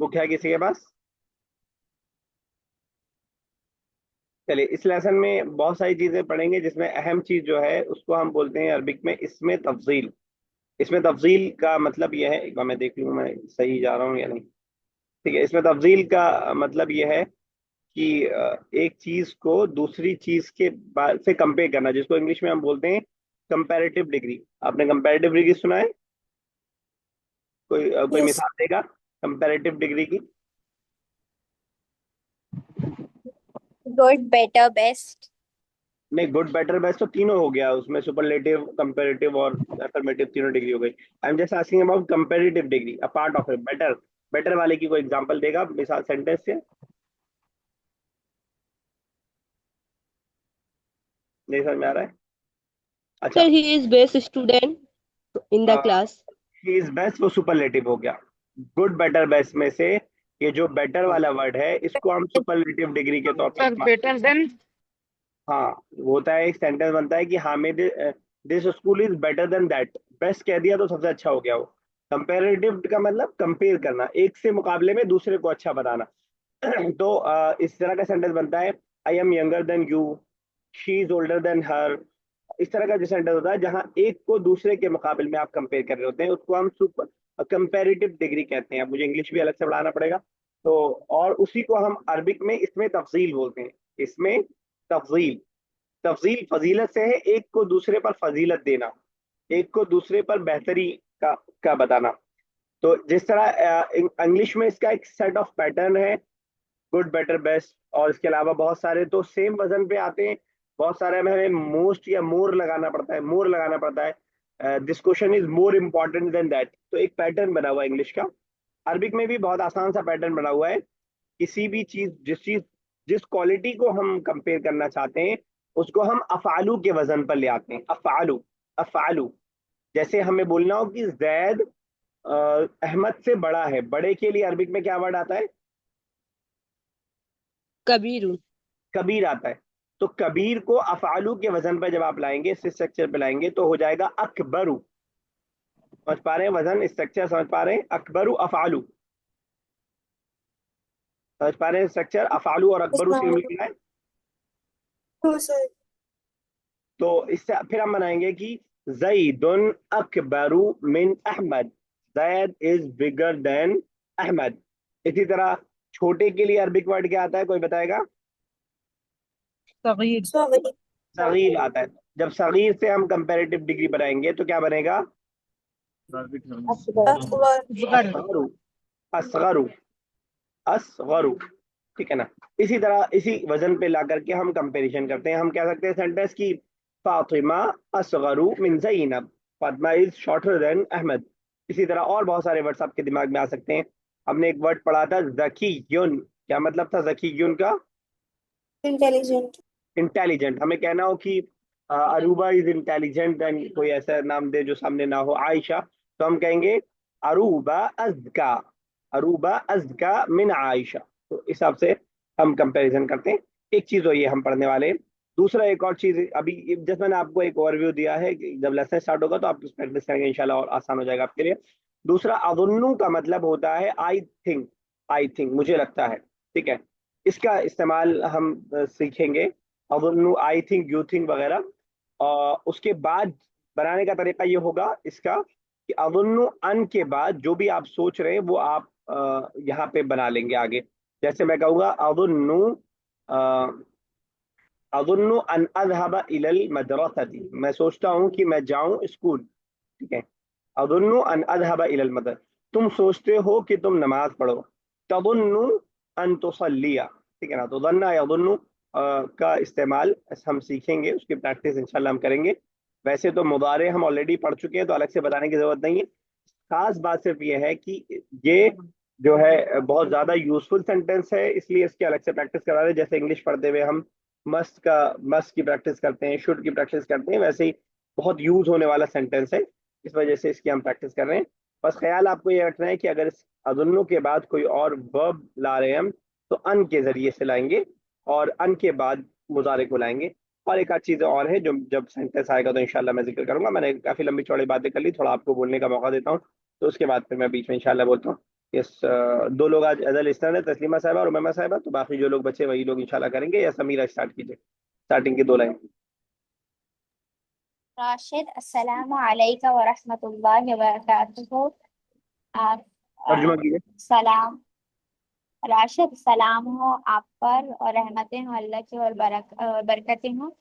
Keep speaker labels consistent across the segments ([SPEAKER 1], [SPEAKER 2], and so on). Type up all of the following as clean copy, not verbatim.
[SPEAKER 1] Book है किसी के पास? चलिए, इस लेसन में बहुत सारी चीजें पढ़ेंगे, जिसमें अहम चीज जो है उसको हम बोलते हैं अरबिक में इसमें तफजील। इसमें तफजील का मतलब यह है, एक बार मैं देख लूँ मैं सही जा रहा हूँ या नहीं। ठीक है, इसमें तफजील का मतलब यह है कि एक चीज को दूसरी चीज के से कंपेयर करना, जिसको इंग्लिश में हम बोलते हैं कंपैरेटिव डिग्री। आपने कंपैरेटिव डिग्री सुना है? कोई
[SPEAKER 2] यस।
[SPEAKER 1] मिसाल देगा कंपैरेटिव डिग्री की?
[SPEAKER 2] Good, better, best.
[SPEAKER 1] नहीं, गुड बेटर बेस्ट तो तीनों हो गया, उसमें सुपरलेटिव कंपैरेटिव और अफर्मेटिव तीनों डिग्री हो गई। I am just asking about comparative degree, a part of it, better. Better वाले की कोई एग्जांपल देगा मिसाल सेंटेंस से? नहीं समझ में आ रहा है? अच्छा।
[SPEAKER 3] Sir, he is best student in the class.
[SPEAKER 1] He is best, वो सुपरलेटिव हो गया। गुड बेटर बेस्ट में से ये जो बेटर वाला वर्ड है, इसको हम सुपरलेटिव डिग्री के तौर पर
[SPEAKER 4] सर
[SPEAKER 1] इस्तेमाल।
[SPEAKER 4] Better than.
[SPEAKER 1] हाँ, वो होता है, एक सेंटेंस बनता है कि Hamid, this school is better than that. Best कह दिया तो सबसे अच्छा हो गया वो। कंपेरेटिव का मतलब कंपेयर करना, एक से मुकाबले में दूसरे को अच्छा बताना। तो इस तरह का सेंटेंस बनता है, I am younger than you, she is older than her. इस तरह का जो सेंटेंस होता है जहां एक को दूसरे के मुकाबले में आप कंपेयर कर रहे होते हैं, उसको हम सुपर कंपेरेटिव डिग्री कहते हैं। अब मुझे इंग्लिश भी अलग से पढ़ाना पड़ेगा। तो और उसी को हम अरबिक में इसमें तफजील बोलते हैं। इसमें तफजील, तफजील फजीलत से है, एक को दूसरे पर फजीलत देना, एक को दूसरे पर बेहतरी का बताना। तो जिस तरह इंग्लिश में इसका एक सेट ऑफ पैटर्न है, गुड बेटर बेस्ट, और इसके अलावा बहुत सारे तो सेम वजन पे आते हैं। बहुत सारे में हमें मोस्ट या मोर लगाना पड़ता है, मोर लगाना पड़ता है, this question is more important than that. तो एक पैटर्न बना हुआ है इंग्लिश का। अरबिक में भी बहुत आसान सा पैटर्न बना हुआ है। किसी भी चीज, जिस क्वालिटी को हम कंपेयर करना चाहते हैं, उसको हम अफआलू के वजन पर ले आते हैं। अफआलू, अफआलू। जैसे हमें बोलना हो कि जैद अहमद से बड़ा है, बड़े के लिए अरबिक में क्या वर्ड आता है?
[SPEAKER 3] Kabiru.
[SPEAKER 1] कबीर आता है। तो कबीर को अफआलू के वजन पर जब आप लाएंगे, इस स्ट्रक्चर पे लाएंगे, तो हो जाएगा अकबरू। समझ पा रहे हैं? वजन स्ट्रक्चर समझ पा रहे हैं? अकबरू अफआलू, समझ पा रहे हैं स्ट्रक्चर? अफआलू और अकबरू से मिलना है।
[SPEAKER 2] No sir.
[SPEAKER 1] तो इससे फिर हम बनाएंगे कि जईदुन अकबरू मिन Ahmad, Zaid is bigger than Ahmad. इसी तरह छोटे के लिए अरबिक वर्ड क्या आता है, कोई बताएगा?
[SPEAKER 4] सगीर।
[SPEAKER 2] सॉरी।
[SPEAKER 1] सगीर आता है। जब सगीर से हम कंपैरेटिव डिग्री बनाएंगे तो क्या बनेगा?
[SPEAKER 2] अकबर।
[SPEAKER 4] असगर।
[SPEAKER 1] असगरू, असगरू, असगरू। ठीक है ना? इसी तरह इसी वजन पे ला करके हम कंपैरिजन करते हैं। हम कह सकते हैं सेंटेंस की, फातिमा असगरू मिन Zainab, Fatima is shorter than Ahmad. इसी तरह और बहुत सारे वर्ड्स आपके दिमाग में आ सकते हैं। हमने एक वर्ड पढ़ा था जकीयुन, क्या मतलब था जकीयुन का?
[SPEAKER 2] इंटेलिजेंट।
[SPEAKER 1] इंटेलिजेंट। हमें कहना हो कि अरूबा इज इंटेलिजेंट, देन कोई ऐसा नाम दे जो सामने ना हो, आयशा, तो हम कहेंगे अरूबा अज़का, अरूबा अज़का मिन आयशा। तो इस हिसाब से हम कंपैरिजन करते हैं। एक चीज तो ये हम पढ़ने वाले हैं। दूसरा एक और चीज अभी, जैसे मैंने आपको एक ओवरव्यू दिया है कि जब लेसन स्टार्ट होगा तो आप उस प्रैक्टिस करेंगे इंशाल्लाह, और आसान हो जाएगा आपके लिए। दूसरा, अजुन्नु का मतलब होता है आई थिंक, आई थिंक मुझे लगता है। ठीक है, इसका इस्तेमाल हम सीखेंगे। अजुन्नु, आई थिंक, यू थिंक वगैरह। और उसके बाद बनाने का तरीका ये होगा इसका कि अजुन्नु अन के बाद जो भी आप सोच रहे हैं वो आप यहाँ पे बना लेंगे आगे। जैसे मैं कहूँगा अजुन्नु, अजुन्नु अन अज़हब इलल मदरसती, मैं सोचता हूँ कि मैं जाऊँ स्कूल। ठीक है, अजुन्नु अन अज़हब इलल मदर, तुम सोचते हो कि तुम नमाज पढ़ो। तजुन्नु अन तुसल्लिया। ठीक है ना? तो जन्ना या जुन्नु का इस्तेमाल हम सीखेंगे, उसकी प्रैक्टिस इंशाल्लाह हम करेंगे। वैसे तो मुदारे हम ऑलरेडी पढ़ चुके हैं, तो अलग से बताने की जरूरत नहीं है। खास बात सिर्फ ये है कि ये जो है बहुत ज्यादा यूजफुल सेंटेंस है, इसलिए इसकी अलग से प्रैक्टिस करा रहे हैं। जैसे इंग्लिश पढ़ते हुए हम मस्ट की प्रैक्टिस करते हैं, शुड की प्रैक्टिस करते हैं, वैसे ही बहुत यूज होने वाला सेंटेंस है, इस वजह से इसकी हम प्रैक्टिस कर रहे हैं। बस ख्याल आपको ये रखना है कि अगर इस अदुन्नो के बाद कोई और वर्ब ला रहे हैं हम, तो अन के जरिए से लाएंगे, और अन के बाद मुजारे को लाएंगे। और एक आध चीज़ और है जो जब सेंटेंस आएगा तो इंशाल्लाह मैं जिक्र करूंगा। मैंने काफी लंबी चौड़ी बातें कर ली, थोड़ा आपको बोलने का मौका देता हूँ। तो उसके बाद फिर मैं बीच में इंशाल्लाह बोलता हूँ। यस, दो लोग आज एज अ लिस्नर है, तस्लीमा साहबा और उमैमा साहबा, तो बाकी जो लोग बचे वही लोग इंशाल्लाह करेंगे। या समीरा स्टार्ट कीजिए, स्टार्टिंग की 2 लाइन।
[SPEAKER 2] राशिद, अस्सलामु अलैका व रहमतुल्लाहि व बरकातुहू। आप
[SPEAKER 1] तर्जुमा कीजिए।
[SPEAKER 2] सलाम। राशिद, सलाम हो आप पर और रहमतें हो अल्लाह की और बरकतें हो।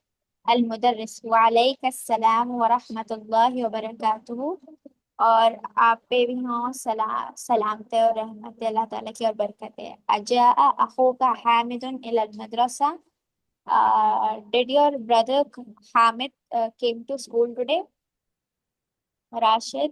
[SPEAKER 2] अलमुदर्रिस, वालैकुमुस्सलाम व रहमतुल्लाहि व बरकातुहू। और आप पे भी हो सलामतें और रहमतें अल्लाह ताला की और बरकतें। अजा अखूका हामिदुन इलल मदरसा। Did your brother Hamid came to school today? Rashid,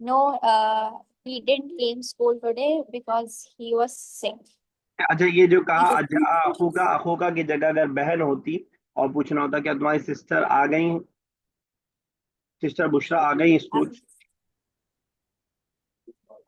[SPEAKER 2] No, he didn't came school today because he was sick.
[SPEAKER 1] अच्छा, ये जो कहा अजा अखूका, अखूका की जगह अगर बहन होती और पूछना होता क्या तुम्हारी सिस्टर आ गई, सिस्टर बुशरा आ गई स्कूल।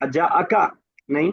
[SPEAKER 1] अजा अका नहीं।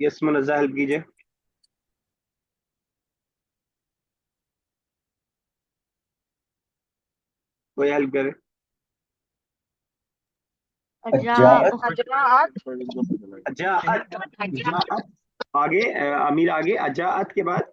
[SPEAKER 1] यस मुनज़्ज़ा हेल्प कीजिए, कोई हेल्प करे।
[SPEAKER 4] अजाअत
[SPEAKER 1] अजाअत, अजाअत। आगे अमीर आगे, अजाअत के बाद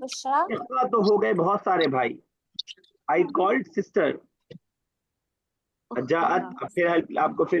[SPEAKER 2] बुशरा।
[SPEAKER 1] इख्वा तो हो गए बहुत सारे भाई। I called sister. अजाअत, फिर हेल्प आपको फिर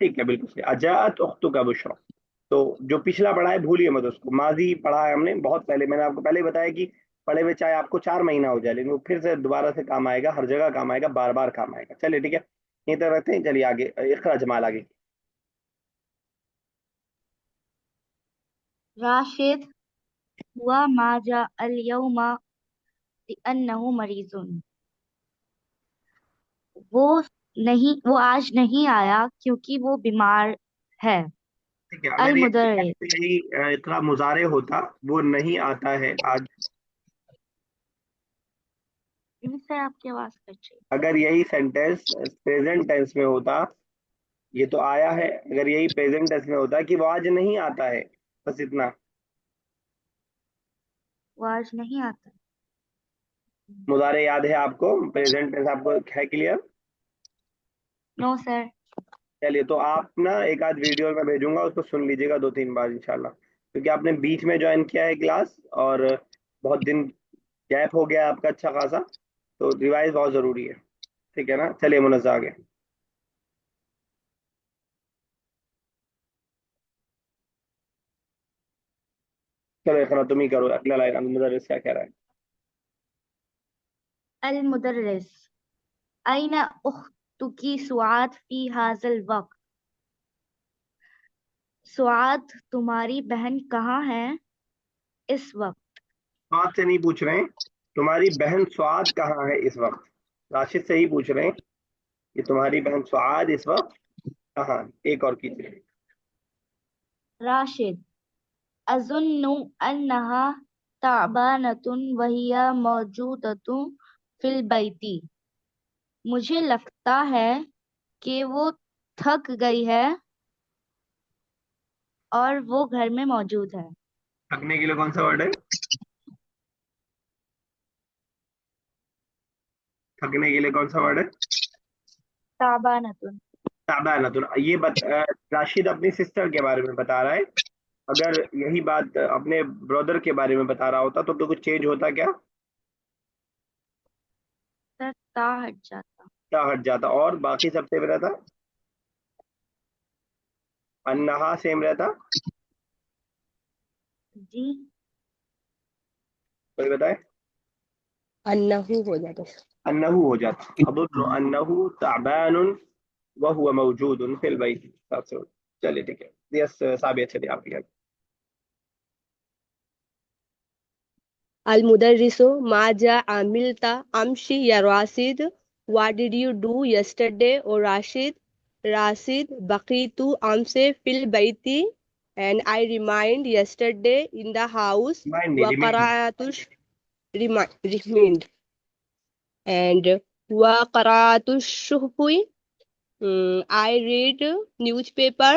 [SPEAKER 1] ठीक है बिल्कुल सही। अजाअत उख्तु का बुशरा। तो जो पिछला पढ़ा है भूलिए मत उसको, माजी पढ़ा है हमने बहुत पहले, मैंने आपको पहले ही बताया कि पढ़े हुए चाहे आपको 4 महीना हो जाए लेकिन वो फिर से दोबारा से काम आएगा, हर जगह काम आएगा, बार बार काम आएगा। चलिए ठीक है, यहीं तक रखते हैं। चलिए आगे, इकरा जमाल आगे।
[SPEAKER 4] राशिद हुआ माजा अल-यौमा लिअन्नहु मरीजुन। वो आज नहीं आया क्योंकि वो बीमार है।
[SPEAKER 1] ठीक है, अगर
[SPEAKER 4] अल-मुदर्रिस।
[SPEAKER 1] यही इकरा मुजारे होता, वो नहीं आता है आज।
[SPEAKER 4] इनसे आपकी आवाज कट रही
[SPEAKER 1] अगर यही सेंटेंस प्रेजेंट टेंस में होता, ये तो आया है, अगर यही प्रेजेंट टेंस में होता कि वो आज नहीं आता है, बस इतना।
[SPEAKER 4] वो आज नहीं आता।
[SPEAKER 1] मुजारे याद है आपको, प्रेजेंट टेंस आपको है क्लियर।
[SPEAKER 4] No sir.
[SPEAKER 1] चलिए, तो आप ना एक आध वीडियो में भेजूंगा, उसको सुन लीजिएगा 2-3 बार इंशाल्लाह, क्योंकि आपने बीच में ज्वाइन किया है क्लास और बहुत दिन गैप हो गया आपका अच्छा खासा, तो रिवाइज बहुत जरूरी है। ठीक है ना, चलिए मुनज़्ज़ा आगे। चलो इकरा तुम ही करो अगला लाइन, मुदर्रिस क्या कह रहा है।
[SPEAKER 4] अल-मुदर्रिस, अयना उख्तुकी सुआद फी हाज़ल वक्त। सुआद, तुम्हारी बहन कहाँ है इस वक्त।
[SPEAKER 1] स्वाद से नहीं पूछ रहे हैं, तुम्हारी बहन स्वाद कहाँ है इस वक्त। राशिद से ही पूछ रहे हैं कि तुम्हारी बहन स्वाद इस वक्त कहाँ है। एक और कीजिए।
[SPEAKER 4] राशिद, अज़ुन्नु अन्नहा ताबानतुन वहिया मौजूदतुन फिल बैती। मुझे लगता है कि वो थक गई है और वो घर में मौजूद है।
[SPEAKER 1] थकने के लिए कौन सा वर्ड है, थकने के लिए कौन सा वर्ड है।
[SPEAKER 4] ताबानतुन।
[SPEAKER 1] ताबानतुन। राशिद अपनी सिस्टर के बारे में बता रहा है, अगर यही बात अपने ब्रदर के बारे में बता रहा होता तो कुछ चेंज होता क्या।
[SPEAKER 4] सर ता हट जाता।
[SPEAKER 1] क्या हट जाता, और बाकी सब सेम रहता। अन्नहा सेम रहता।
[SPEAKER 4] जी।
[SPEAKER 1] कोई बताए।
[SPEAKER 3] अन्नहु हो जाता।
[SPEAKER 1] अन्नहु हो जाता। अदुन्नु अन्नहु ताबानुन व हुवा मौजूदुन फिल बैत। चलिए ठीक है। यस साबिया, चलिए आप ठीक है।
[SPEAKER 3] Al-Mudarrisu Maja Amilta Amshi ya Rasid. What did you do yesterday, O Rashid? Rashid Baqitu Amse fil Baiti. And I remained yesterday in the house.
[SPEAKER 1] Remind नहीं,
[SPEAKER 3] Wa
[SPEAKER 1] remain.
[SPEAKER 3] qara'atush remained. And wa qara'atush shuhfui. I read newspaper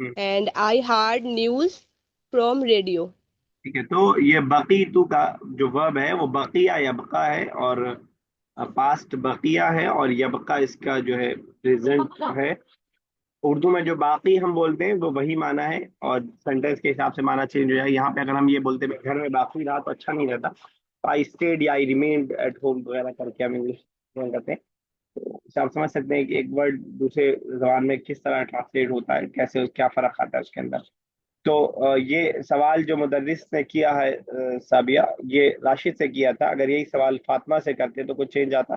[SPEAKER 1] hmm,
[SPEAKER 3] and I heard news from radio.
[SPEAKER 1] ठीक है। तो ये बकी तू का जो verb है वो बकिया यबका है, और पास्ट बकिया है, और यबका इसका जो है प्रेजेंट है। उर्दू में जो बाकी हम बोलते हैं वो वही माना है, और सेंटेंस के हिसाब से माना चेंज हो जाएगा। यहाँ पे अगर हम ये बोलते हैं घर में बाकी रहा तो अच्छा नहीं रहता। आई स्टेड या आई रिमेन्ड एट होम वगैरह करके हम इंग्लिश में करते हैं। तो आप समझ सकते हैं कि एक वर्ड दूसरे जबान में किस तरह ट्रांसलेट होता है, कैसे क्या फर्क आता है उसके अंदर। तो ये सवाल जो मुदर्रिस ने किया है साबिया, ये राशिद से किया था। अगर यही सवाल फातिमा से करते तो कुछ चेंज आता।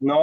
[SPEAKER 1] नो।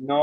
[SPEAKER 1] नो।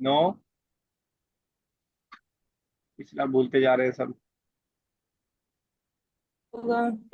[SPEAKER 1] नो। पिछला भूलते जा रहे हैं सब।
[SPEAKER 5] होगा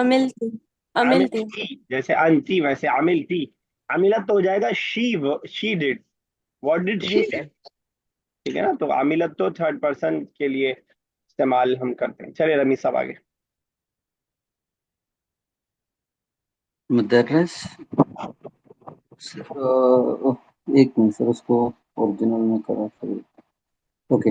[SPEAKER 5] अमिल थी।
[SPEAKER 1] आमिल
[SPEAKER 5] अमिल थी।
[SPEAKER 1] थी, जैसे अंती वैसे आमिल थी। अमिलत तो हो जाएगा she did. What did she
[SPEAKER 3] जी
[SPEAKER 1] डू।
[SPEAKER 3] सर।
[SPEAKER 1] ठीक है ना। तो अमिलत तो थर्ड पर्सन के लिए इस्तेमाल हम करते हैं। चलिए रमीज साहब आगे।
[SPEAKER 6] मुदर्रिस एक मिनट सर, उसको ओरिजिनल में करा sir. Okay.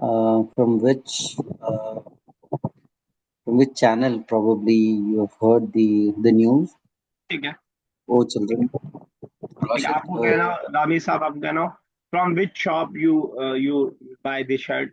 [SPEAKER 6] Uh, from which channel probably you have heard the news?
[SPEAKER 1] ठीक है।
[SPEAKER 6] Oh children,
[SPEAKER 1] ठीक है,
[SPEAKER 6] Rashid,
[SPEAKER 1] आपको कहना, रामीज साहब आपको कहना, from which shop you buy this shirt.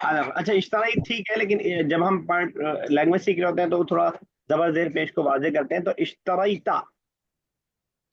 [SPEAKER 1] अच्छा इश्तराई ठीक है, लेकिन जब हम लैंग्वेज सीख रहे होते हैं तो थोड़ा जबर जेर पेश को वाजे करते हैं। तो इश्तराईता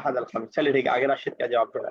[SPEAKER 1] हदल खम। चलिए ठीक है, आगे राशिद का जवाब थोड़ा।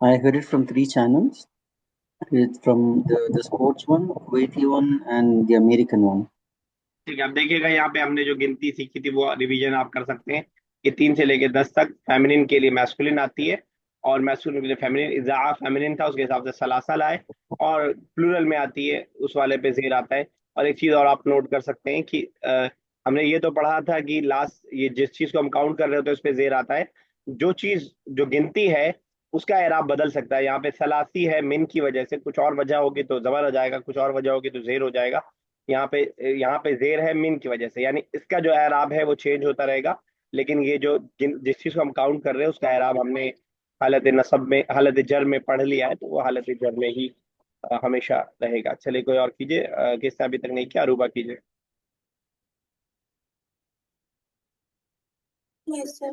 [SPEAKER 6] I heard it from three channels. It's from the sports one, Kuwaiti one, and the American one.
[SPEAKER 1] ठीक है, अब देखिएगा यहाँ पे हमने जो गिनती सीखी थी वो रिवीजन आप कर सकते हैं कि 3 से लेकर 10 तक फेमिनिन के लिए मैस्कुलिन आती है, और मैस्कुलिन के लिए फेमिनिन इज़ा फेमिनिन था, उसके हिसाब से सलासल आए, और प्लूरल में आती है उस वाले पे जेर आता है। और एक चीज़ और आप नोट कर सकते हैं कि हमने ये तो पढ़ा था कि लास्ट ये जिस चीज़ को हम काउंट कर रहे होते हैं उस पर जेर आता है। जो चीज़ जो गिनती है उसका एराब बदल सकता है। यहाँ पे सलासी है मिन की वजह से, कुछ और वजह होगी तो जबर हो जाएगा, कुछ और वजह होगी तो जेर हो जाएगा। यहाँ पे यहाँ पे जेर है मिन की वजह से, यानी इसका जो एराब है वो चेंज होता रहेगा। लेकिन ये जो जिस चीज को हम काउंट कर रहे हैं उसका एराब हमने हालत नसब में, हालत जर में पढ़ लिया है, तो वो हालत जर में ही हमेशा रहेगा। चलिए कोई और कीजिए, किसने अभी तक नहीं किया, अरूबा कीजिए।
[SPEAKER 5] Yes, sir.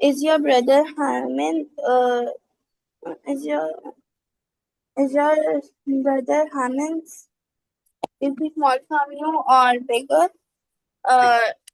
[SPEAKER 5] Is your brother Hamin is your brother Hamin is he small from you or bigger?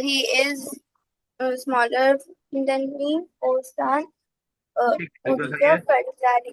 [SPEAKER 5] He is smaller than me, O Ustad.
[SPEAKER 1] ठीक,
[SPEAKER 5] O
[SPEAKER 1] बिल्कुल सही
[SPEAKER 5] teacher,
[SPEAKER 1] है।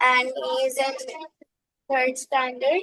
[SPEAKER 5] and he is in third standard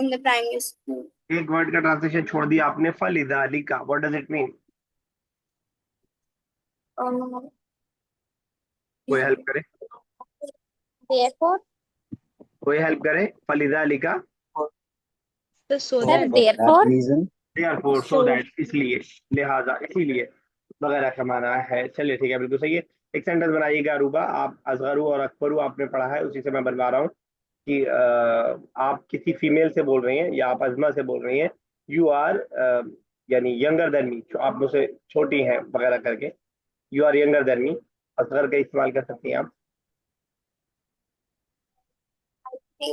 [SPEAKER 5] in the primary school.
[SPEAKER 1] एक word का translation छोड़ दिया आपने, फलिदाली का, what does it mean.
[SPEAKER 5] Um,
[SPEAKER 1] कोई हेल्प करे,
[SPEAKER 2] therefore
[SPEAKER 1] कोई हेल्प करे। फलिदाली का,
[SPEAKER 3] So so
[SPEAKER 2] sir
[SPEAKER 6] For
[SPEAKER 3] that
[SPEAKER 6] that
[SPEAKER 2] therefore
[SPEAKER 6] reason,
[SPEAKER 1] therefore, so
[SPEAKER 2] so
[SPEAKER 1] that, इसलिए, लिहाजा, इसीलिए वगैरह का माना है। चलिए ठीक है, बिल्कुल सही है। एक सेंटेंस बनाइएगा रूबा। आप असगरू और अकबरू आपने पढ़ा है, उसी से मैं बनवा रहा हूँ कि आप किसी फीमेल से बोल रही हैं या आप अजमा से बोल रही हैं। यू आर यानी यंगर देन मी, आप मुझसे छोटी हैं वगैरह करके। You are younger than me, असगर का इस्तेमाल कर सकती हैं आप।
[SPEAKER 5] he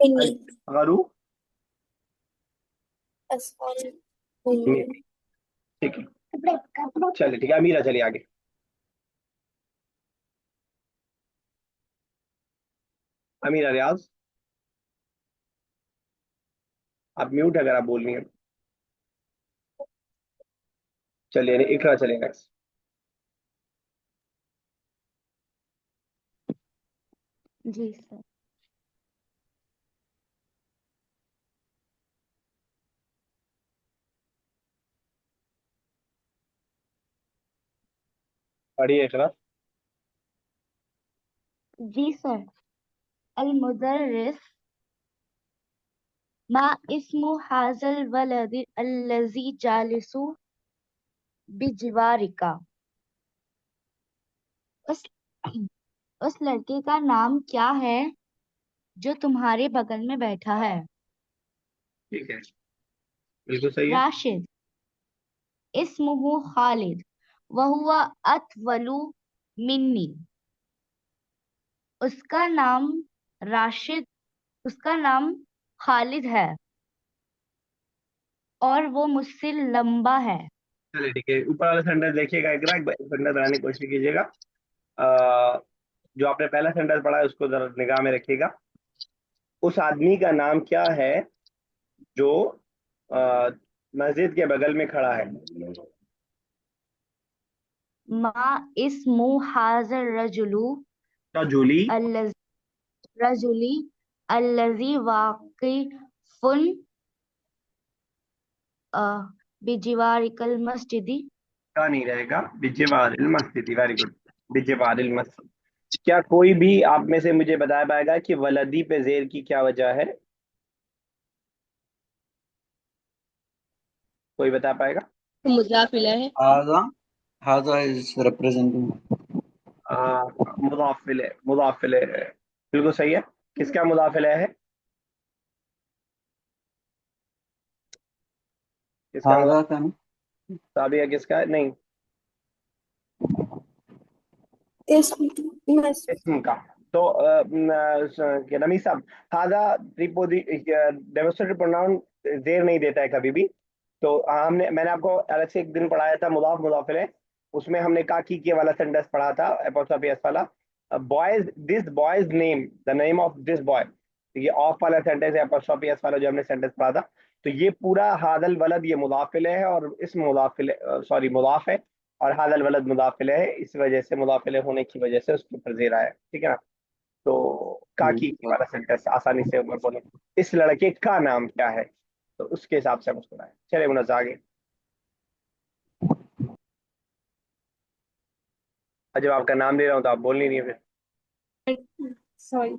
[SPEAKER 1] असगरू
[SPEAKER 5] असफल
[SPEAKER 1] ठीक है, चलिए ठीक है, अमीरा चलिए आगे। अमीरा रियाज, आप म्यूट अगर आप बोल रही हैं। चलिए इकरा चलिए नेक्स्ट।
[SPEAKER 4] जी सर।
[SPEAKER 1] पढ़िए इकरा।
[SPEAKER 4] जी सर। अल मुदर्रिस मा इस्मु हाजल वलद अल्लजी जालिसु बिजिवारिका। उस उस लड़के का नाम क्या है जो तुम्हारे बगल में बैठा है?
[SPEAKER 1] ठीक है, बिल्कुल सही है।
[SPEAKER 4] राशिद। इस्मुहु खालिद वहुवा अतवलु मिन्नी। उसका नाम राशिद उसका नाम खालिद है और वो मुझसे लंबा है।
[SPEAKER 1] चलिए ठीक है, ऊपर वाला सेंटेंस देखिएगा इकरा, एक बार सेंटेंस बनाने की कोशिश कीजिएगा। अ, जो आपने पहला सेंटेंस पढ़ा है उसको जरा निगाह में रखिएगा। उस आदमी का नाम क्या है जो अ, मस्जिद के बगल में खड़ा है?
[SPEAKER 4] मा इस्मु हाजर रजुलु
[SPEAKER 1] रजूली।
[SPEAKER 4] रजुली अल्लजी वाकिफुन बिजिवारिकल मस्जिदी।
[SPEAKER 1] का नहीं रहेगा, बिजवारिल मस्जिद, वेरी गुड, बिजवारिल मस्जिद। क्या कोई भी आप में से मुझे बता पाएगा कि वलदी पे जेर की क्या वजह है? कोई बता पाएगा?
[SPEAKER 3] मुजाफ इलैह है।
[SPEAKER 6] हाजा हाजा is representing.
[SPEAKER 1] मुदाफिल, मुदाफिल, बिल्कुल सही है। किसका मुदाफिल है? किसका
[SPEAKER 6] हाजा
[SPEAKER 1] मुदाफिल?
[SPEAKER 6] का ना?
[SPEAKER 1] साबिया किसका है? नहीं,
[SPEAKER 5] इसम
[SPEAKER 1] इसम का। तो नमी साहब, हाजा प्रीपोजि डेमोस्ट्रेटिव प्रोनाउन जेर नहीं देता है कभी भी। तो मैंने आपको अलग से एक दिन पढ़ाया था मुदाफ मुदाफिल है, उसमें हमने कहा कि ये वाला सेंटेंस पढ़ा था एपोस्ट्रोफी एस वाला। Boys, this boys name, the name of this boy, ये ऑफ वाला सेंटेंस है, एपोस्ट्रोफी एस वाला जो हमने सेंटेंस पढ़ा था। तो ये पूरा हादल वलद ये मुदाफिल है और इस मुदाफिल, सॉरी मुदाफ है, और हादल वलद मुदाफिल है, इस वजह से मुदाफिल होने की वजह से उसके ऊपर जेर आया, ठीक है ना। तो काकी वाला सेंटेंस आसानी से ऊपर बोले, इस लड़के का नाम क्या है, तो उसके हिसाब से हम उसको बनाए। चलिए मुनज़्ज़ आगे। जब आपका नाम ले रहा हूँ तो आप बोल नहीं रही है फिर।
[SPEAKER 7] sorry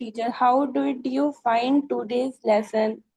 [SPEAKER 7] Teacher, how did you find today's lesson?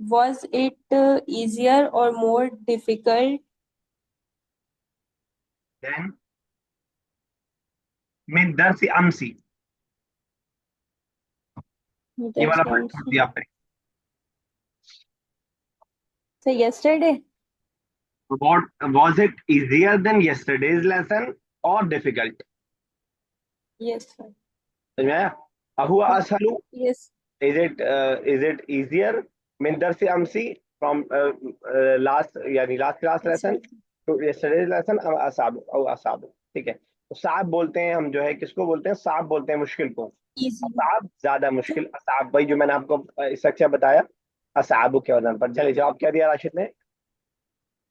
[SPEAKER 7] Was it easier or more difficult?
[SPEAKER 1] Then मिन दर्स अमसी, ये वाला पॉइंट छोड़ दिया आपने।
[SPEAKER 7] So yesterday?
[SPEAKER 1] What was it easier than yesterday's lesson or difficult?
[SPEAKER 7] Yes, sir.
[SPEAKER 1] समझ में आया? अहुआ असहलु,
[SPEAKER 7] Yes.
[SPEAKER 1] is it easier min darsi amsi from last, यानी last class lesson to yesterday's lesson, अव असाब, ठीक है। तो साब बोलते हैं हम, जो है किसको बोलते हैं? साब बोलते हैं मुश्किल को।
[SPEAKER 7] Easy.
[SPEAKER 1] असाब ज्यादा मुश्किल, असाब वही जो मैंने आपको स्ट्रक्चर बताया असाबु के वजन पर। चलिए जवाब क्या दिया राशिद ने?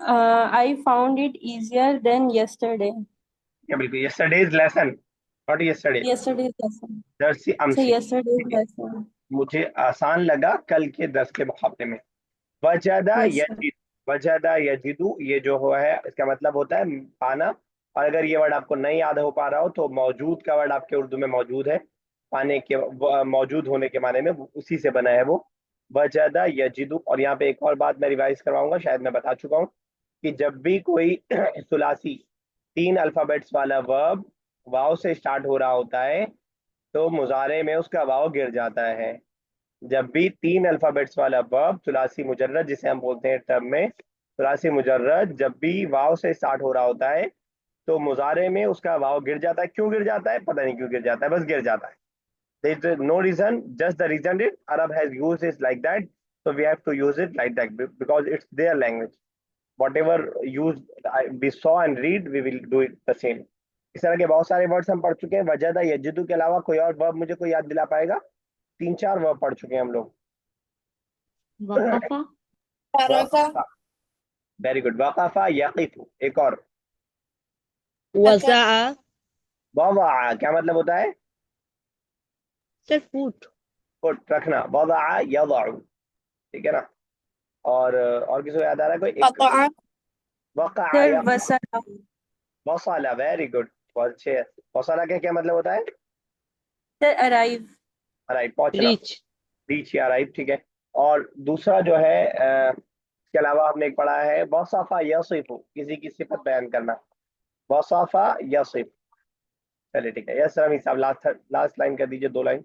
[SPEAKER 7] I found it easier than yesterday.
[SPEAKER 1] क्या बिल्कुल, yesterday's lesson, not yesterday,
[SPEAKER 7] Yesterday's lesson.
[SPEAKER 1] दर्सी
[SPEAKER 7] So
[SPEAKER 1] अमसी,
[SPEAKER 7] yesterday's
[SPEAKER 1] ठीक है।
[SPEAKER 7] lesson.
[SPEAKER 1] मुझे आसान लगा कल के दर्स के मुकाबले में। वजदा
[SPEAKER 7] Yes, sir.
[SPEAKER 1] यजिद, वजदा यजिदु, ये जो हुआ है इसका मतलब होता है पाना। और अगर ये वर्ड आपको नहीं याद हो पा रहा हो तो मौजूद का वर्ड आपके उर्दू में मौजूद है, पाने के मौजूद होने के माने में, उसी से बना है वो, वजदा यजिदु। और यहाँ पे एक और बात मैं रिवाइज करवाऊंगा, शायद मैं बता चुका हूँ कि जब भी कोई सुलासी 3 अल्फाबेट्स वाला वर्ब वाव से स्टार्ट हो रहा होता है तो मुजारे में उसका वाव गिर जाता है। जब भी 3 अल्फाबेट्स वाला वर्ब सुलासी मुजर्रद जिसे हम बोलते हैं टर्म में सुलासी मुजर्रद जब भी वाव से स्टार्ट हो रहा होता है तो मुजारे में उसका वाव गिर जाता है। क्यों गिर जाता है पता नहीं क्यों गिर जाता है, बस गिर जाता है। there is no reason, just the reason is Arab has used it like that, so we have to use it like that because it's their language. Whatever use we saw and read, we will do it the same. इस तरह के बहुत सारे words हम पढ़ चुके हैं। वजदा यजिदु के अलावा कोई और वर्ब मुझे कोई याद दिला पाएगा? 3-4 वर्ब पढ़ चुके हैं हम लोग।
[SPEAKER 4] वक़फ़ा,
[SPEAKER 5] अरफ़ा,
[SPEAKER 1] वेरी गुड। वक़फ़ा यक़िफ़ु। एक और
[SPEAKER 3] वज़अ,
[SPEAKER 1] वज़अ क्या मतलब होता है?
[SPEAKER 3] सर फूट।
[SPEAKER 1] पुट रखना। वज़अ यज़अ, ठीक है ना। और किसी को याद आ रहा है कोई एक?
[SPEAKER 5] क़तअ,
[SPEAKER 1] वक़अ
[SPEAKER 7] सर
[SPEAKER 1] यक़अ,
[SPEAKER 7] वसला,
[SPEAKER 1] वसला। वेरी गुड, बहुत अच्छे। वसला का क्या मतलब होता है?
[SPEAKER 7] सर अराइव,
[SPEAKER 1] राइट, पहुंचना,
[SPEAKER 3] रीच।
[SPEAKER 1] रीच या राइट, ठीक है। और दूसरा जो है इसके अलावा हमने एक पढ़ा है वसाफा यसिफु, किसी की सिफत बयान करना। वसाफा यसिफ। चलिए ठीक है। यस रमी साहब लास्ट लाइन कर दीजिए, 2 लाइन।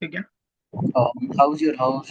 [SPEAKER 1] ठीक है।
[SPEAKER 6] how's your house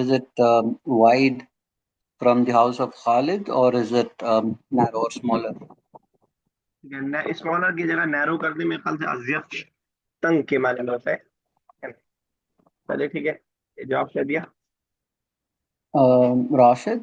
[SPEAKER 6] is it wide from the house of Khalid or is it narrow or smaller?
[SPEAKER 1] ठीक है, स्मॉलर की जगह नैरो कर दी, मेरे ख्याल से अज़यफ तंग के माने में होता है। चलिए ठीक है, ये जवाब दे दिया।
[SPEAKER 6] Rashid,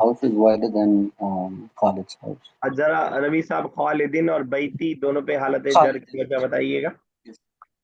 [SPEAKER 6] house is wider than Khalid's house.
[SPEAKER 1] आज जरा रवि साहब खालिदिन और बैती दोनों पे हालत जर
[SPEAKER 6] Khalid.
[SPEAKER 1] की वजह बताइएगा।
[SPEAKER 6] Yes.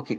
[SPEAKER 6] Okay.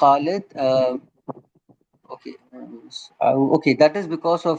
[SPEAKER 6] Khalid. Okay. Okay. That is because of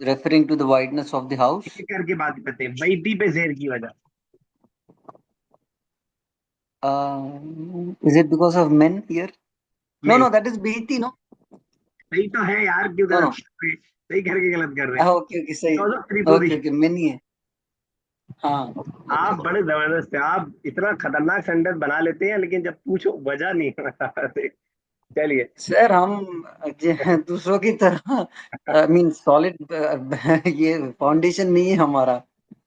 [SPEAKER 6] referring to the wideness of the house.
[SPEAKER 1] एक करके बात करते हैं, बैती पे जेर की वजह।
[SPEAKER 6] Is it because of men here? No,
[SPEAKER 1] नहीं,
[SPEAKER 6] no, that is Beiti, no?
[SPEAKER 1] सही तो है यार, क्यों
[SPEAKER 6] No,
[SPEAKER 1] गलत
[SPEAKER 6] no.
[SPEAKER 1] कर रहे हैं? सही करके गलत कर रहे हैं।
[SPEAKER 6] Okay, okay, सही.
[SPEAKER 1] Because of
[SPEAKER 6] Okay,
[SPEAKER 1] preposition.
[SPEAKER 6] okay, men ही है. हाँ.
[SPEAKER 1] आप बड़े जबरदस्त हैं, आप इतना खतरनाक सेंटेंस बना लेते हैं लेकिन जब पूछो वजह नहीं बताते। चलिए।
[SPEAKER 6] सर हम दूसरों की तरह आई मीन सॉलिड ये फाउंडेशन नहीं है हमारा.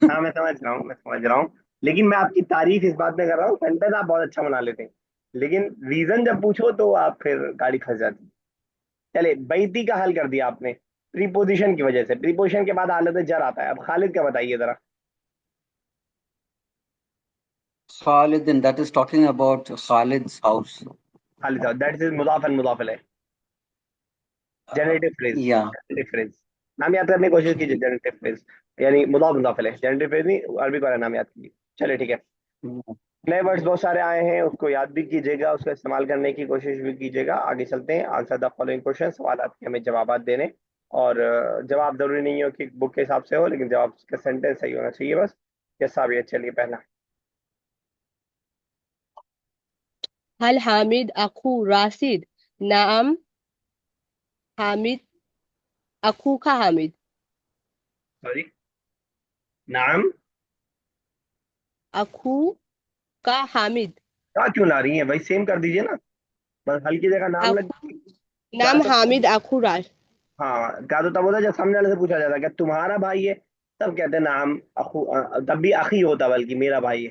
[SPEAKER 1] हाँ मैं समझ रहा हूँ, मैं समझ रहा हूँ, लेकिन मैं आपकी तारीफ इस बात में कर रहा हूँ, सेंटेंस आप बहुत अच्छा बना लेते हैं, लेकिन रीजन जब पूछो तो आप फिर गाड़ी खस जाती है। चलिए, बैती का हल कर दिया आपने प्रीपोजिशन की वजह से। प्रीपोजिशन के बाद हालत जर आता है। अब खालिद का बताइए जरा।
[SPEAKER 6] Khalid, and that is talking about Khalid's house.
[SPEAKER 1] खालिद साहब, दैट इज मुदाफ एंड मुदाफ इलैह, generative phrase.
[SPEAKER 6] Yeah.
[SPEAKER 1] Generative phrase नाम याद करने की कोशिश कीजिए। जनरेटिव फ्रेज यानी मुदाफ मुदाफ इलैह, जनरेटिव फ्रेज नहीं, अरबी वाला नाम याद कीजिए। चलिए ठीक है। नए वर्ड्स बहुत सारे आए हैं, उसको याद भी कीजिएगा, उसका इस्तेमाल करने की कोशिश भी कीजिएगा। आगे चलते हैं। आंसर द फॉलोइंग क्वेश्चन, सवाल के हमें जवाब देने, और जवाब जरूरी नहीं हो कि बुक के हिसाब से हो, लेकिन जवाब का सेंटेंस सही होना चाहिए बस। यस साहब, ये चलिए पहला।
[SPEAKER 3] हल हामिद अखू राशिद? नाम हामिद अखू का हामिद।
[SPEAKER 1] सॉरी, नाम
[SPEAKER 3] अखू का हामिद।
[SPEAKER 1] क्या क्यों ला रही है भाई, सेम कर दीजिए ना, बस हल की जगह नाम लग।
[SPEAKER 3] अखू
[SPEAKER 1] क्या
[SPEAKER 3] नाम
[SPEAKER 1] तो,
[SPEAKER 3] हामिद अखू राश।
[SPEAKER 1] हाँ क्या तो तब होता जब सामने वाले से पूछा जाता क्या तुम्हारा भाई है, तब कहते हैं नाम अखू, तब भी अखी होता बल्कि मेरा भाई है।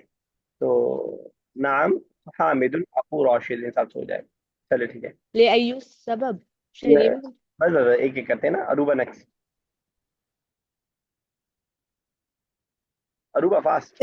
[SPEAKER 1] तो नाम हामिद अखू राशिद हिसाब से हो जाए। चलिए ठीक है।
[SPEAKER 3] ले अयु सबब
[SPEAKER 1] ये-
[SPEAKER 3] शरीम।
[SPEAKER 1] बस बस बस, एक एक करते हैं ना। Aruba next. Aruba fast.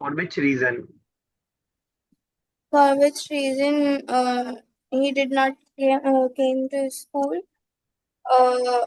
[SPEAKER 1] For which region?
[SPEAKER 5] for which reason he did not came to school uh,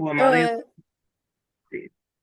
[SPEAKER 1] वो हमारे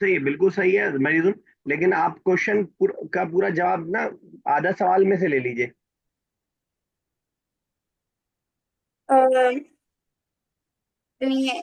[SPEAKER 1] सही, बिल्कुल सही है। मरीजुन लेकिन आप क्वेश्चन का पूरा जवाब ना आधा सवाल में से ले लीजिए।
[SPEAKER 5] सुनिए,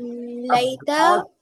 [SPEAKER 1] अब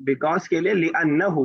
[SPEAKER 1] बिकॉज के लिए लिअन्नहु,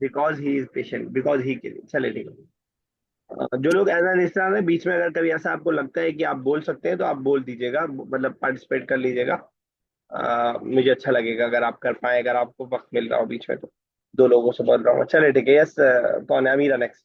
[SPEAKER 1] because he is patient, because he के लिए। चले ठीक है। जो लोग एज एन स्टार है, बीच में अगर कभी ऐसा आपको लगता है कि आप बोल सकते हैं तो आप बोल दीजिएगा, मतलब पार्टिसिपेट कर लीजिएगा। मुझे अच्छा लगेगा अगर आप कर पाए, अगर आपको वक्त मिल रहा हो बीच में तो। दो लोगों से बोल रहा हूँ। चले ठीक है। यस, कौन है? अमीरा next.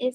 [SPEAKER 2] Is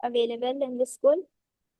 [SPEAKER 2] available in the school?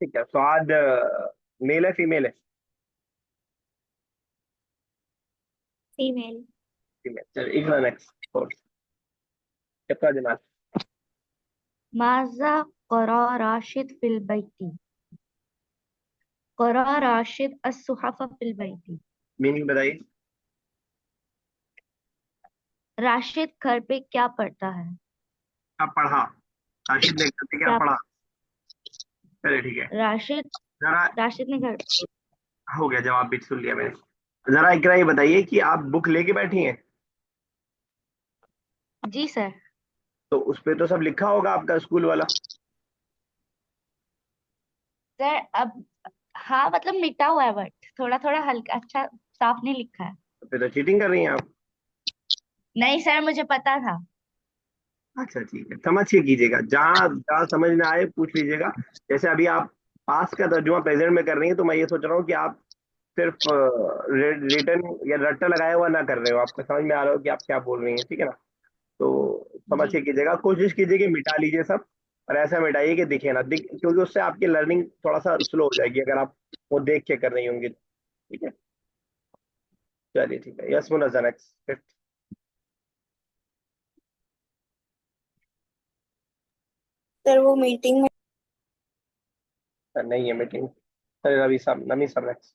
[SPEAKER 1] ठीक है। स्वाद मेल है फीमेल है?
[SPEAKER 2] female.
[SPEAKER 1] फीमेल। चलिए इकरा नेक्स्ट। इकरा जमाल।
[SPEAKER 4] माज़ा क़रा राशिद फिल बैती। क़रा राशिद अस्सुहफ़ फिल बैती।
[SPEAKER 1] मीनिंग बताइए।
[SPEAKER 4] राशिद घर पे क्या पढ़ता है?
[SPEAKER 1] क्या पढ़ा? राशिद ने घर पे क्या
[SPEAKER 4] क्या
[SPEAKER 1] पढ़ा? चलिए ठीक है।
[SPEAKER 4] राशिद
[SPEAKER 1] जरा
[SPEAKER 4] राशिद ने घर
[SPEAKER 1] हो गया, जवाब भी सुन लिया मैंने। जरा इकरा ये बताइए कि आप बुक लेके बैठी हैं
[SPEAKER 4] जी सर।
[SPEAKER 1] तो उस पे तो सब लिखा होगा आपका स्कूल वाला।
[SPEAKER 4] सर अब हाँ मतलब मिटा हुआ है वर्ड, थोड़ा थोड़ा हल्का, अच्छा साफ नहीं लिखा है।
[SPEAKER 1] तो फिर तो चीटिंग कर रही हैं आप।
[SPEAKER 4] नहीं सर मुझे पता था।
[SPEAKER 1] अच्छा ठीक है, समझ के कीजिएगा, जहाँ जहाँ समझ में आए पूछ लीजिएगा। जैसे अभी आप पास का तर्जुमा प्रेजेंट में कर रही हैं, तो मैं ये सोच रहा हूँ कि आप सिर्फ रिटर्न या रट्टा लगाया हुआ ना कर रहे हो, आपको समझ में आ रहा हो कि आप क्या बोल रही हैं, ठीक है ना? तो समझ
[SPEAKER 4] जी
[SPEAKER 1] के कीजिएगा, कोशिश कीजिए कि मिटा लीजिए सब। और ऐसा मिटाइए कि दिखे ना दिख, क्योंकि उससे आपकी लर्निंग थोड़ा सा स्लो हो जाएगी अगर आप वो देख के कर रही होंगी, ठीक है? चलिए ठीक है। Yes Munazza next.
[SPEAKER 5] सर वो मीटिंग में।
[SPEAKER 1] नहीं है मीटिंग। चलिए रवि साहब, नमी साहब next.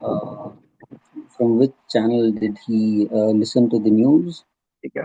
[SPEAKER 6] Uh, from which channel did he listen to the news?
[SPEAKER 1] ठीक है।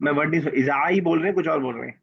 [SPEAKER 1] मैं वर्ड नहीं इज़ा ही बोल रहे हैं, कुछ और बोल रहे हैं?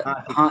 [SPEAKER 1] हाँ ठीक
[SPEAKER 6] हाँ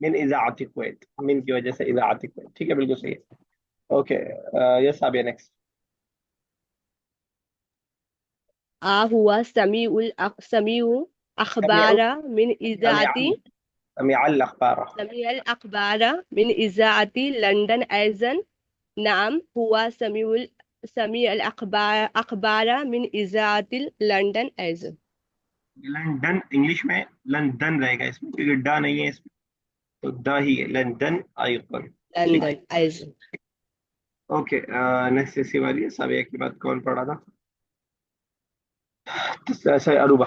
[SPEAKER 1] मिन इज़ाअती कुवैत, मिन की वजह से इज़ाअती कुवैत, ठीक है, बिल्कुल सही है। ओके। यस साबिया नेक्स्ट।
[SPEAKER 3] हुआ समीउ अखबारा मिन इजाती
[SPEAKER 1] समिअल अखबार।
[SPEAKER 3] समीअल अखबारा मिन इजाती लंदन ऐज़न। नाम हुआ समीअल अखबारा मिन इजाती लंदन ऐज़न।
[SPEAKER 1] लंदन इंग्लिश में लंदन रहेगा इसमें, क्योंकि ड नहीं है इसमें, तो द ही है, लंदन आइकन। ठीक है।
[SPEAKER 3] लंदन ऐज़न।
[SPEAKER 1] ओके। नेक्स्ट इसी वाली है। साबिया के बाद कौन पढ़ा था? तो ऐसे अरूबा।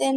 [SPEAKER 5] than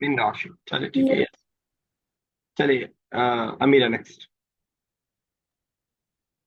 [SPEAKER 1] मिन राशिद। चलिए ठीक है। चलिए अमीरा next.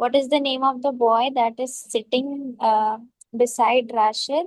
[SPEAKER 2] What is the name of the boy that is sitting beside Rashid?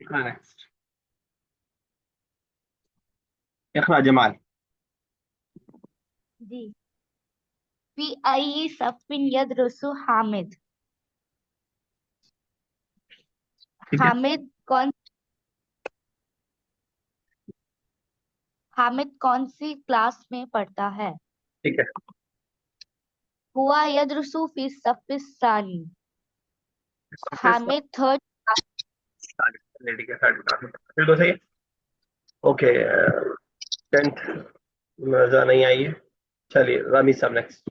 [SPEAKER 1] Next. Iqra Jamal.
[SPEAKER 4] जी। फी आई सफ़िन यदरुसु हामिद।
[SPEAKER 1] ठीक है।
[SPEAKER 4] हामिद कौन हामिद कौन सी क्लास में पढ़ता है?
[SPEAKER 1] ठीक है।
[SPEAKER 4] हुआ यदरुसु फी सफ़िस सानी।
[SPEAKER 1] प्रोफेसर।
[SPEAKER 4] हामिद थर्ड।
[SPEAKER 1] चलिए ठीक है, थर्ड क्लास में बिल्कुल सही है। ओके। 10th मजा नहीं आई है। चलिए रामी साहब next.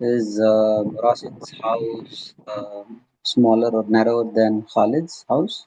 [SPEAKER 6] Is Rashid's house smaller or narrower than Khalid's house?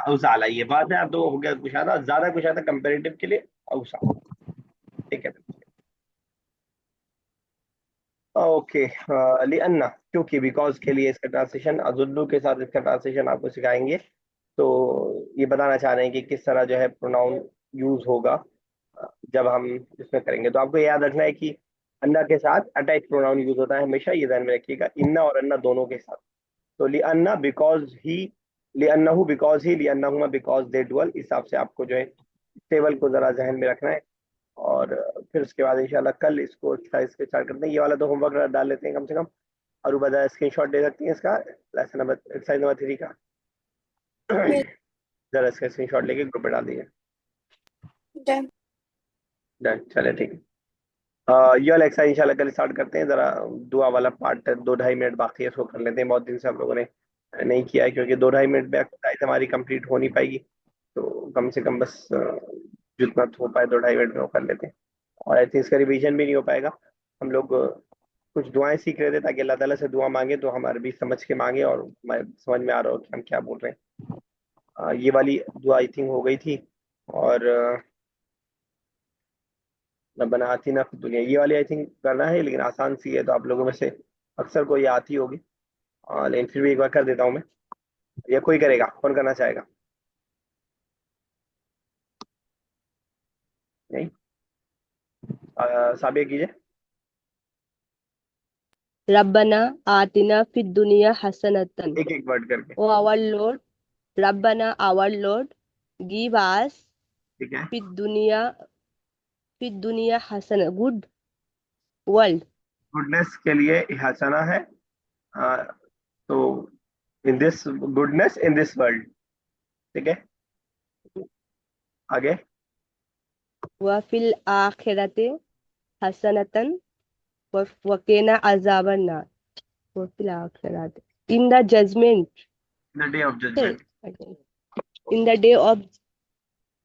[SPEAKER 1] अवसा वाला ये बात है। अब तो हो गया कुशादा, ज्यादा कुशादा कंपेरेटिव के लिए अवसा, ठीक है। ओके, लिअन्ना क्योंकि, बिकॉज के लिए इसका ट्रांसलेशन, अजुल्लू के साथ इसका ट्रांसलेशन आपको सिखाएंगे। तो ये बताना चाह रहे हैं कि किस तरह जो है प्रोनाउन यूज होगा जब हम इसमें करेंगे। तो आपको याद रखना है कि अन्ना के साथ अटैच प्रोनाउन यूज होता है हमेशा, ये ध्यान में रखिएगा, इन्ना और अन्ना दोनों के साथ। तो लिअन्ना बिकॉज ही, लिअन्नहु बिकॉज ही, लिअन्नहुमा बिकॉज दे डुअल, इस हिसाब से आपको जो है टेबल को जरा जहन में रखना है। और फिर उसके बाद इंशाल्लाह कल इसको एक्सरसाइज के स्टार्ट करते हैं। ये वाला तो होमवर्क डाल लेते हैं कम से कम। और बजाय स्क्रीनशॉट दे सकती हैं इसका, लेसन नंबर एक्सरसाइज नंबर 3 का। जरा इसका स्क्रीनशॉट लेके ग्रुप में डाल दीजिए।
[SPEAKER 5] डन।
[SPEAKER 1] डन, चले ठीक है। ये वाला एक्सरसाइज इंशाल्लाह कल स्टार्ट करते हैं। जरा दुआ वाला पार्ट 2-2.5 मिनट बाकी है, इसको कर लेते हैं। बहुत दिन से हम लोगों ने नहीं किया है, क्योंकि 2-2.5 मिनट में एक्सरसाइज हमारी कंप्लीट हो नहीं पाएगी। तो कम से कम बस जितना हो पाए 2-2.5 मिनट में वो कर लेते हैं। और आई थिंक इसका रिवीजन भी नहीं हो पाएगा। हम लोग कुछ दुआएं सीख रहे थे ताकि अल्लाह ताला से दुआ मांगे तो हम अरबी समझ के मांगे और हमें समझ में आ रहा हो कि हम क्या बोल रहे हैं। ये वाली दुआ आई थिंक हो गई थी। और रब्बना आतिना फिद दुनिया, ये वाली आई थिंक करना है, लेकिन आसान सी है, तो आप लोगों में से अक्सर को ये आती होगी। लेकिन फिर भी एक बार कर देता हूँ मैं। या कोई करेगा, कौन करना चाहेगा? नहीं, साबिया कीजिए।
[SPEAKER 3] रब्बना आतिना फिद दुनिया हसनतन।
[SPEAKER 1] एक एक वर्ड करके,
[SPEAKER 3] ओ आवर लॉर्ड, रब्बना आवर लॉर्ड, गिव अस
[SPEAKER 1] ठीक है।
[SPEAKER 3] फिद दुनिया हसन, गुड वर्ल्ड।
[SPEAKER 1] गुडनेस के लिए हसना है। तो in this goodness in this world, ठीक है। आगे,
[SPEAKER 3] व फिल आखिरते हसनतन वकीना अजाबन नार। व फिल आखिरते, in the judgement,
[SPEAKER 1] the day of judgement.
[SPEAKER 3] In the day of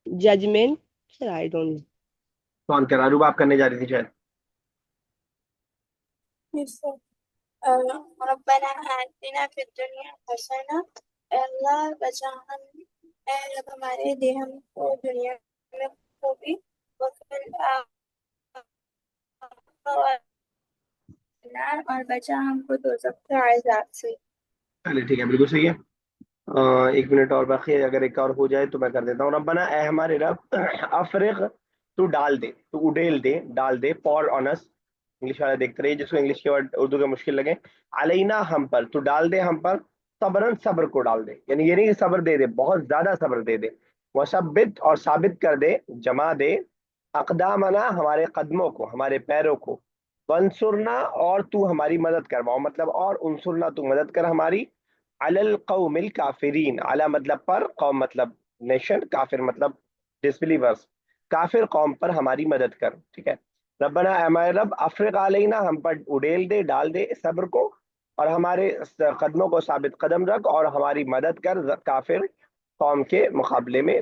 [SPEAKER 3] judgement, I don't know.
[SPEAKER 1] कौन कह रहा? रूबा आप करने जा रही थी शायद।
[SPEAKER 5] रब्बना आतिना फिद दुनिया हसना, अल्लाह बचा हम, ऐ रब हमारे दे हमको दुनिया में खूबी, वफिल आखिरत और बचा हमको दोज़ख के अज़ाब से।
[SPEAKER 1] चलिए ठीक है, बिल्कुल सही है। 1 मिनट और बाकी है, अगर एक और हो जाए तो मैं कर देता हूँ। रब्बना, ए हमारे रब, अफरिग, तू डाल दे, तू उडेल दे, डाल दे, पॉर ऑन अस, इंग्लिश वाला देखते रहिए जिसको इंग्लिश के वर्ड उर्दू के मुश्किल लगे, अलैना हम पर, तू डाल दे हम पर, सब्रन सब्र को डाल दे, यानी ये नहीं कि सब्र दे दे, बहुत ज्यादा सब्र दे दे, वसब्बित और साबित कर दे, जमा दे, अकदामना हमारे कदमों को, हमारे पैरों को, वंसुरना और तू हमारी मदद करवाओ, मतलब और उनसुरना तू मदद कर हमारी, अलल कौमिल काफिरीन, अला मतलब पर, कौम मतलब नेशन, काफिर मतलब डिसबिलीवर्स, काफिर कौम पर हमारी मदद कर, ठीक है। रब्बना, हमारे रब, अफ्रिक अलैना हम पर उड़ेल दे, डाल दे सब्र को, और हमारे कदमों को साबित कदम रख और हमारी मदद कर काफिर कौम के मुकाबले में।